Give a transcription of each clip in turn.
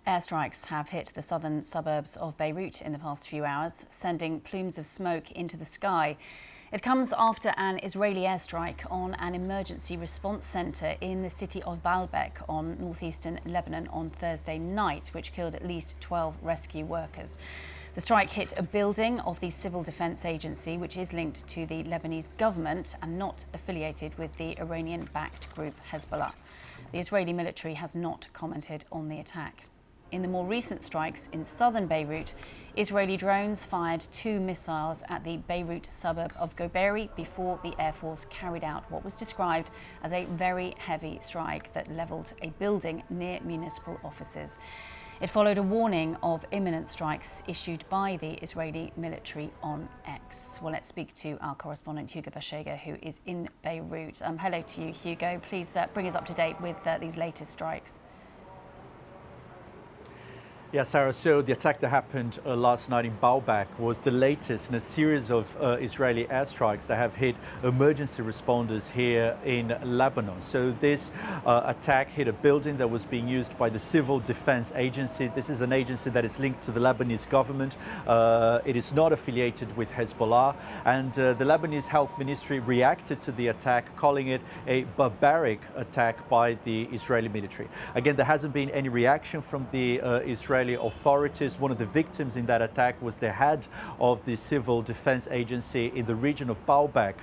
Airstrikes have hit the southern suburbs of Beirut in the past few hours, sending plumes of smoke into the sky. It comes after an Israeli airstrike on an emergency response centre in the city of Baalbek on northeastern Lebanon on Thursday night, which killed at least 12 rescue workers. The strike hit a building of the Civil Defence Agency, which is linked to the Lebanese government and not affiliated with the Iranian-backed group Hezbollah. The Israeli military has not commented on the attack. In the more recent strikes in southern Beirut, Israeli drones fired 2 missiles at the Beirut suburb of Goberi before the Air Force carried out what was described as a very heavy strike that levelled a building near municipal offices. It followed a warning of imminent strikes issued by the Israeli military on X. Well, let's speak to our correspondent Hugo Bashega, who is in Beirut. Hello to you, Hugo. Please bring us up to date with these latest strikes. Yeah, Sarah, so the attack that happened last night in Baalbek was the latest in a series of Israeli airstrikes that have hit emergency responders here in Lebanon. So this attack hit a building that was being used by the Civil Defence Agency. This is an agency that is linked to the Lebanese government. It is not affiliated with Hezbollah. And the Lebanese Health Ministry reacted to the attack, calling it a barbaric attack by the Israeli military. Again, there hasn't been any reaction from the Israeli authorities. One of the victims in that attack was the head of the Civil Defence Agency in the region of Baalbek,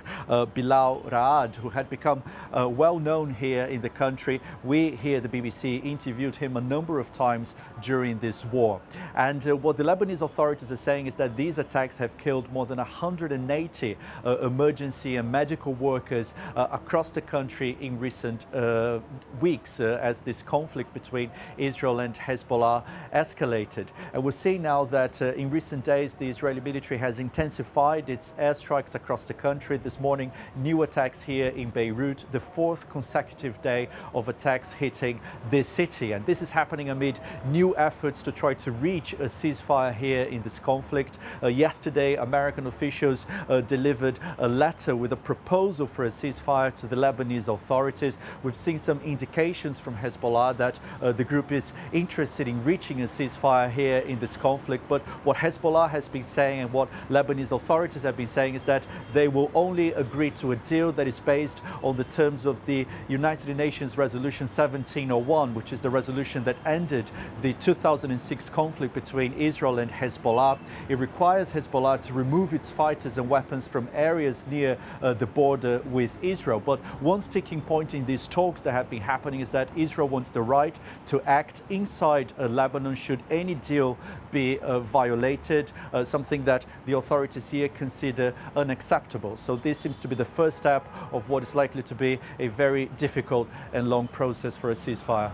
Bilal Raad, who had become well known here in the country. We here at the BBC interviewed him a number of times during this war. And what the Lebanese authorities are saying is that these attacks have killed more than 180 emergency and medical workers across the country in recent weeks as this conflict between Israel and Hezbollah escalated. And we're seeing now that in recent days the Israeli military has intensified its airstrikes across the country. This morning, new attacks here in Beirut, the 4th consecutive day of attacks hitting this city. And this is happening amid new efforts to try to reach a ceasefire here in this conflict. Yesterday, American officials delivered a letter with a proposal for a ceasefire to the Lebanese authorities. We've seen some indications from Hezbollah that the group is interested in reaching a ceasefire here in this conflict. But what Hezbollah has been saying and what Lebanese authorities have been saying is that they will only agree to a deal that is based on the terms of the United Nations Resolution 1701, which is the resolution that ended the 2006 conflict between Israel and Hezbollah. It requires Hezbollah to remove its fighters and weapons from areas near the border with Israel. But one sticking point in these talks that have been happening is that Israel wants the right to act inside Lebanon should any deal be violated, something that the authorities here consider unacceptable. So this seems to be the first step of what is likely to be a very difficult and long process for a ceasefire.